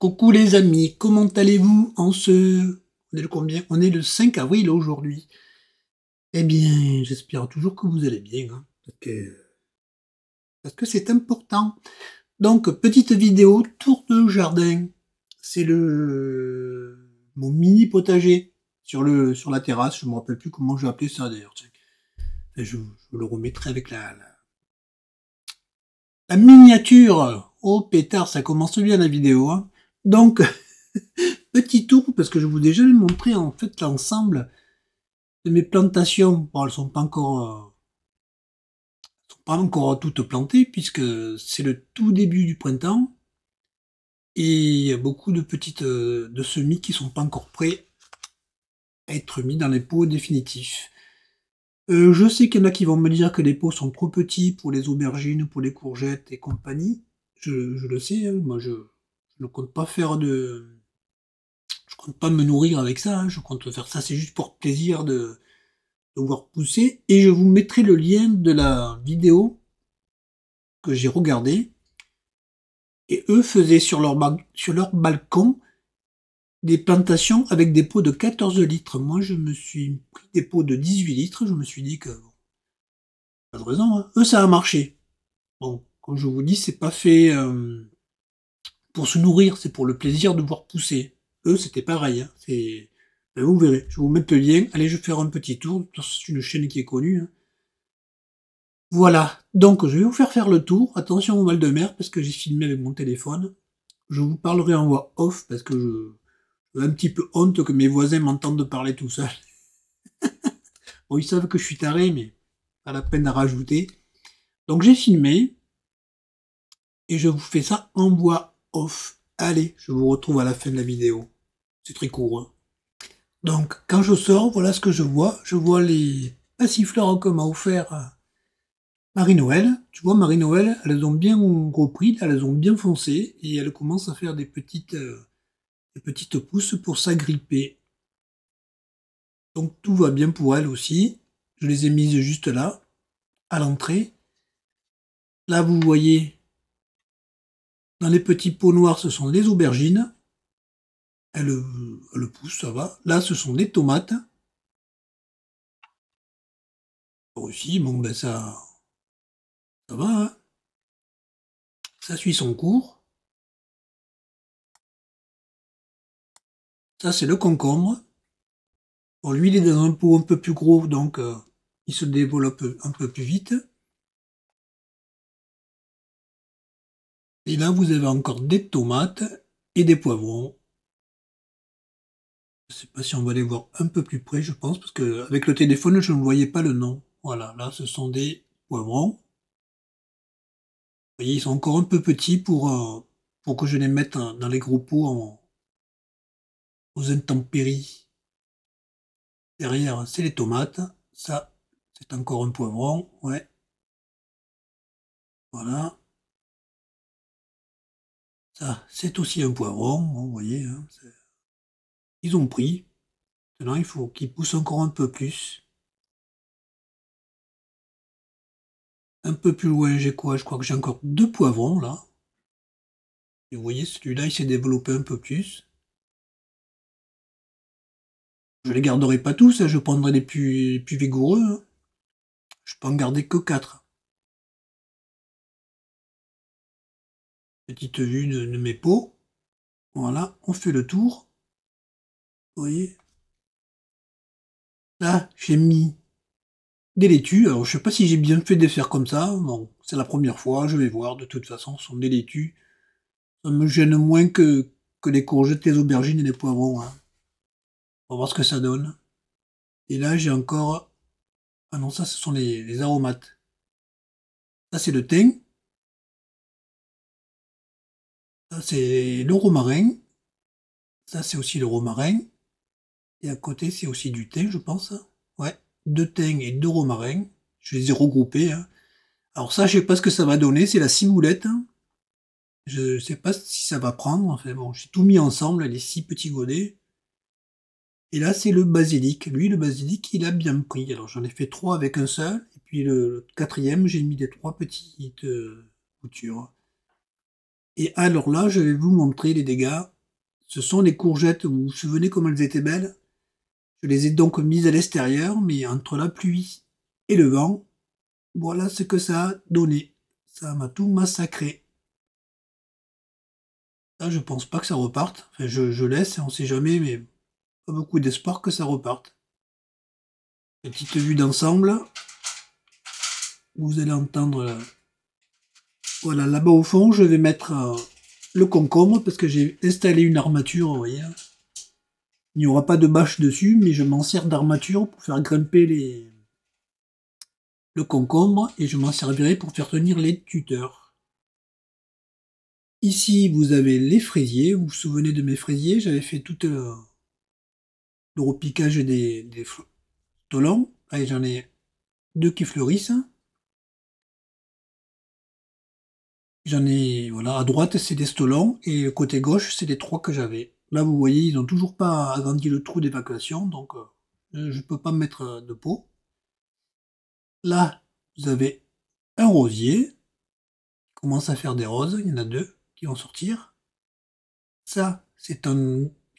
Coucou les amis, comment allez-vous en ce... On est le combien? On est le 5 avril aujourd'hui. Eh bien, j'espère toujours que vous allez bien, hein, parce que c'est important. Donc, petite vidéo, tour de jardin. C'est mon mini potager sur la terrasse. Je me rappelle plus comment je vais appeler ça d'ailleurs. Tiens. Je le remettrai avec la miniature. Oh pétard, ça commence bien la vidéo. Hein. Donc, petit tour, parce que je vous ai déjà montré en fait l'ensemble de mes plantations. Bon, elles sont pas encore toutes plantées, puisque c'est le tout début du printemps. Et il y a beaucoup de petites de semis qui sont pas encore prêts à être mis dans les pots définitifs. Je sais qu'il y en a qui vont me dire que les pots sont trop petits pour les aubergines, pour les courgettes et compagnie. Je le sais, hein, moi je ne compte pas faire je compte pas me nourrir avec ça, hein, je compte faire ça, c'est juste pour plaisir de voir pousser. Et je vous mettrai le lien de la vidéo que j'ai regardée. Et eux faisaient sur leur balcon des plantations avec des pots de 14 litres. Moi, je me suis pris des pots de 18 litres. Je me suis dit que, pas de raison, hein. Eux, ça a marché. Bon, comme je vous dis, c'est pas fait pour se nourrir, c'est pour le plaisir de voir pousser. Eux, c'était pareil. Hein. Ben, vous verrez. Je vais vous mettre le lien. Allez, je vais faire un petit tour. C'est une chaîne qui est connue. Hein. Voilà. Donc, je vais vous faire le tour. Attention au mal de mer parce que j'ai filmé avec mon téléphone. Je vous parlerai en voix off parce que j'ai un petit peu honte que mes voisins m'entendent parler tout seul. Bon, ils savent que je suis taré, mais pas la peine à rajouter. Donc j'ai filmé et je vous fais ça en voix off. Allez, je vous retrouve à la fin de la vidéo. C'est très court. Hein. Donc quand je sors, voilà ce que je vois. Je vois les passiflores que m'a offert Marie-Noël. Tu vois, Marie-Noël, elles ont bien repris, elles ont bien foncé et elles commencent à faire des petites pousses pour s'agripper. Donc tout va bien pour elles aussi. Je les ai mises juste là, à l'entrée. Là, vous voyez, dans les petits pots noirs, ce sont des aubergines. Elles poussent, ça va. Là, ce sont des tomates. Aussi, bon, ben ça va. Hein. Ça suit son cours. Ça, c'est le concombre. Bon, lui, il est dans un pot un peu plus gros, donc il se développe un peu plus vite. Et là, vous avez encore des tomates et des poivrons. Je sais pas si on va les voir un peu plus près, je pense, parce que avec le téléphone, je ne voyais pas le nom. Voilà, là, ce sont des poivrons. Vous voyez, ils sont encore un peu petits pour que je les mette dans les gros pots aux intempéries. Derrière, c'est les tomates. Ça, c'est encore un poivron. Ouais. Voilà. Ça, c'est aussi un poivron. Bon, vous voyez, hein, ils ont pris. Maintenant, il faut qu'ils poussent encore un peu plus. Un peu plus loin, j'ai quoi? Je crois que j'ai encore 2 poivrons, là. Et vous voyez, celui-là, il s'est développé un peu plus. Je les garderai pas tous, hein, je prendrai les plus vigoureux. Hein. Je peux en garder que 4. Petite vue de mes pots. Voilà, on fait le tour. Vous voyez? Là, j'ai mis des laitues. Alors, je sais pas si j'ai bien fait de les faire comme ça. Bon, c'est la première fois, je vais voir. De toute façon, ce sont des laitues. Ça me gêne moins que les courgettes, les aubergines et les poivrons. Hein. On va voir ce que ça donne. Et là, j'ai encore... Ah non, ça, ce sont les aromates. Ça, c'est le thym. Ça, c'est le romarin. Ça, c'est aussi le romarin. Et à côté, c'est aussi du thym, je pense. Ouais, 2 thym et 2 romarins. Je les ai regroupés. Hein. Alors ça, je sais pas ce que ça va donner. C'est la ciboulette. Hein. Je sais pas si ça va prendre. Enfin bon, j'ai tout mis ensemble, les 6 petits godets. Et là, c'est le basilic. Lui, le basilic, il a bien pris. Alors j'en ai fait 3 avec un seul. Et puis le quatrième, j'ai mis les 3 petites boutures. Et alors là, je vais vous montrer les dégâts Ce sont les courgettes, vous vous souvenez comme elles étaient belles? Je les ai donc mises à l'extérieur, mais entre la pluie et le vent, voilà ce que ça a donné. Ça m'a tout massacré. Là, je pense pas que ça reparte. Enfin, je laisse, on sait jamais, mais pas beaucoup d'espoir que ça reparte. Petite vue d'ensemble. Vous allez entendre... Voilà, là-bas au fond, je vais mettre le concombre, parce que j'ai installé une armature, vous voyez. Il n'y aura pas de bâche dessus, mais je m'en sers d'armature pour faire grimper le concombre, et je m'en servirai pour faire tenir les tuteurs. Ici, vous avez les fraisiers. Vous vous souvenez de mes fraisiers? J'avais fait tout le repiquage des stolons. Allez, j'en ai 2 qui fleurissent. J'en ai, voilà, à droite, c'est des stolons, et côté gauche, c'est les 3 que j'avais. Là, vous voyez, ils n'ont toujours pas agrandi le trou d'évacuation, donc je peux pas mettre de pot. Là, vous avez un rosier qui commence à faire des roses. Il y en a 2 qui vont sortir. Ça,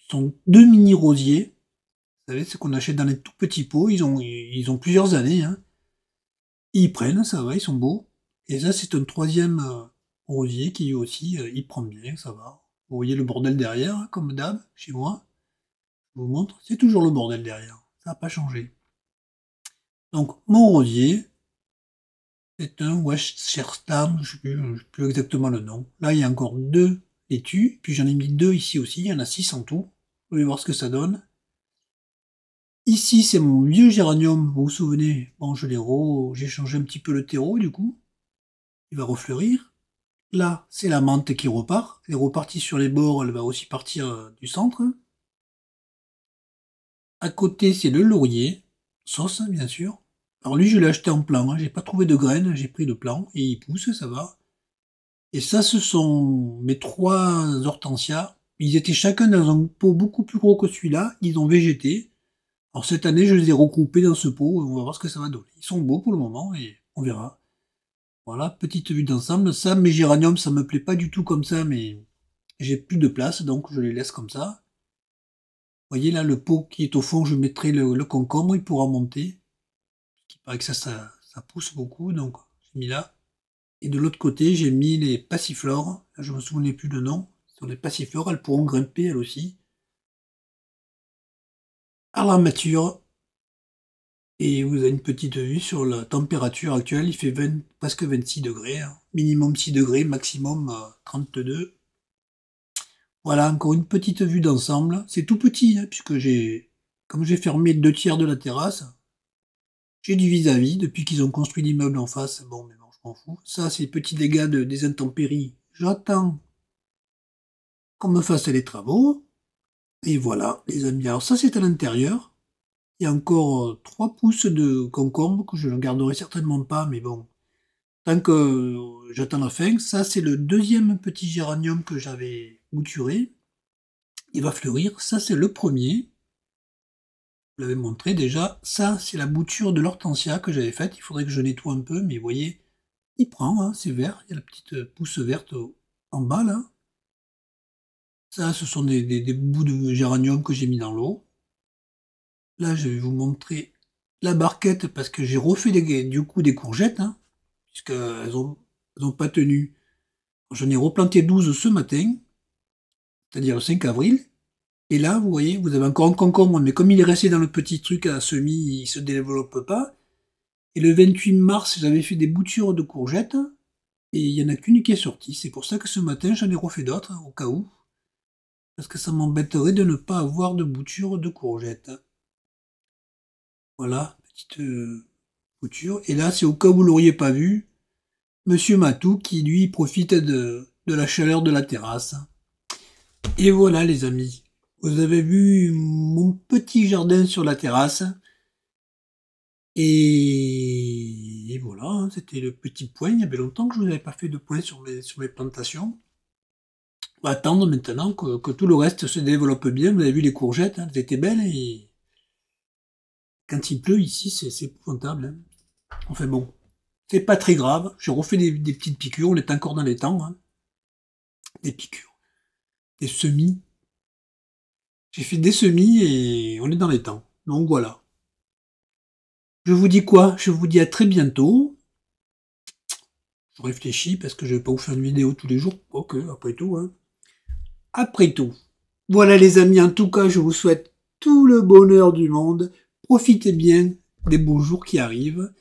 sont 2 mini rosiers. Vous savez, ce qu'on achète dans les tout petits pots. Ils ont plusieurs années, hein. Ils prennent, ça va, ils sont beaux. Et ça, c'est un 3e rosier qui aussi, il prend bien, ça va. Vous voyez le bordel derrière, hein, comme d'hab, chez moi. Je vous montre, c'est toujours le bordel derrière. Ça n'a pas changé. Donc, mon rosier, c'est un Westerstern, je ne sais plus exactement le nom. Là, il y a encore 2 laitues, puis j'en ai mis 2 ici aussi, il y en a 6 en tout. Vous allez voir ce que ça donne. Ici, c'est mon vieux géranium, vous vous souvenez, bon, j'ai changé un petit peu le terreau, du coup. Il va refleurir. Là, c'est la menthe qui repart. Elle est repartie sur les bords, elle va aussi partir du centre. À côté, c'est le laurier, sauce, bien sûr. Alors lui, je l'ai acheté en plan, hein. J'ai pas trouvé de graines, j'ai pris de plan, et il pousse, ça va. Et ça, ce sont mes 3 hortensias. Ils étaient chacun dans un pot beaucoup plus gros que celui-là, ils ont végété. Alors cette année, je les ai regroupés dans ce pot, on va voir ce que ça va donner. Ils sont beaux pour le moment, et on verra. Voilà, petite vue d'ensemble. Ça, mes géraniums, ça me plaît pas du tout comme ça, mais j'ai plus de place, donc je les laisse comme ça. Vous voyez là, le pot qui est au fond, je mettrai le concombre, il pourra monter. Il paraît que ça pousse beaucoup, donc j'ai mis là. Et de l'autre côté, j'ai mis les passiflores. Là, je me souvenais plus le nom. Sur les passiflores, elles pourront grimper elles aussi. À l'armature. Et vous avez une petite vue sur la température actuelle. Il fait presque 26 degrés. Hein. Minimum 6 degrés, maximum 32. Voilà, encore une petite vue d'ensemble. C'est tout petit, hein, puisque comme j'ai fermé 2 tiers de la terrasse, j'ai du vis-à-vis depuis qu'ils ont construit l'immeuble en face. Bon, mais bon, je m'en fous. Ça, c'est les petits dégâts des intempéries. J'attends qu'on me fasse les travaux. Et voilà, les amis. Alors ça, c'est à l'intérieur. Il y a encore 3 pouces de concombre que je ne garderai certainement pas, mais bon. Tant que j'attends la fin. Ça, c'est le 2e petit géranium que j'avais bouturé. Il va fleurir. Ça, c'est le premier. Je vous l'avais montré déjà. Ça, c'est la bouture de l'hortensia que j'avais faite. Il faudrait que je nettoie un peu, mais vous voyez, il prend, hein, c'est vert. Il y a la petite pousse verte en bas, là. Ça, ce sont des bouts de géranium que j'ai mis dans l'eau. Là, je vais vous montrer la barquette parce que j'ai refait du coup des courgettes, hein, puisqu'elles ont pas tenu. J'en ai replanté 12 ce matin, c'est-à-dire le 5 avril. Et là, vous voyez, vous avez encore un concombre, mais comme il est resté dans le petit truc à semis, il se développe pas. Et le 28 mars, j'avais fait des boutures de courgettes, et il y en a qu'une qui est sortie. C'est pour ça que ce matin, j'en ai refait d'autres, au cas où. Parce que ça m'embêterait de ne pas avoir de bouture de courgettes. Voilà, petite bouture. Et là, c'est au cas où vous l'auriez pas vu, Monsieur Matou qui, lui, profite de la chaleur de la terrasse. Et voilà, les amis. Vous avez vu mon petit jardin sur la terrasse. Et voilà, hein, c'était le petit point. Il y avait longtemps que je n'avais pas fait de point sur mes plantations. On va attendre maintenant que tout le reste se développe bien. Vous avez vu les courgettes, hein, elles étaient belles. Et quand il pleut ici, c'est épouvantable. Hein. Enfin bon, c'est pas très grave. J'ai refait des petites piqûres. On est encore dans les temps. Hein. Des piqûres. Des semis. J'ai fait des semis et on est dans les temps. Donc voilà. Je vous dis quoi? Je vous dis à très bientôt. Je réfléchis parce que je vais pas vous faire une vidéo tous les jours. Ok, après tout, hein. Après tout. Voilà les amis, en tout cas, je vous souhaite tout le bonheur du monde. Profitez bien des beaux jours qui arrivent.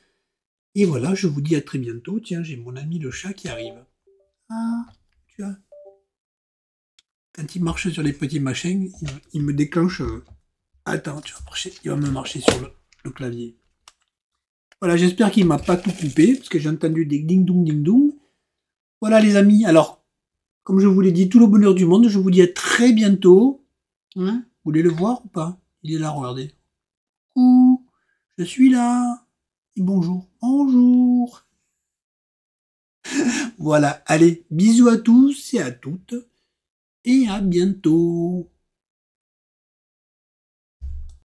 Et voilà, je vous dis à très bientôt. Tiens, j'ai mon ami le chat qui arrive. Ah, tu vois. Quand il marche sur les petits machins, il me déclenche. Attends, tu vas marcher. Il va me marcher sur le clavier. Voilà, j'espère qu'il m'a pas tout coupé, parce que j'ai entendu des ding-dong, ding-dong. Voilà les amis, alors, comme je vous l'ai dit, tout le bonheur du monde, je vous dis à très bientôt. Hein, vous voulez le voir ou pas? Il est là, regardez. Coucou, je suis là. Et bonjour. Bonjour. Voilà, allez, bisous à tous et à toutes, et à bientôt.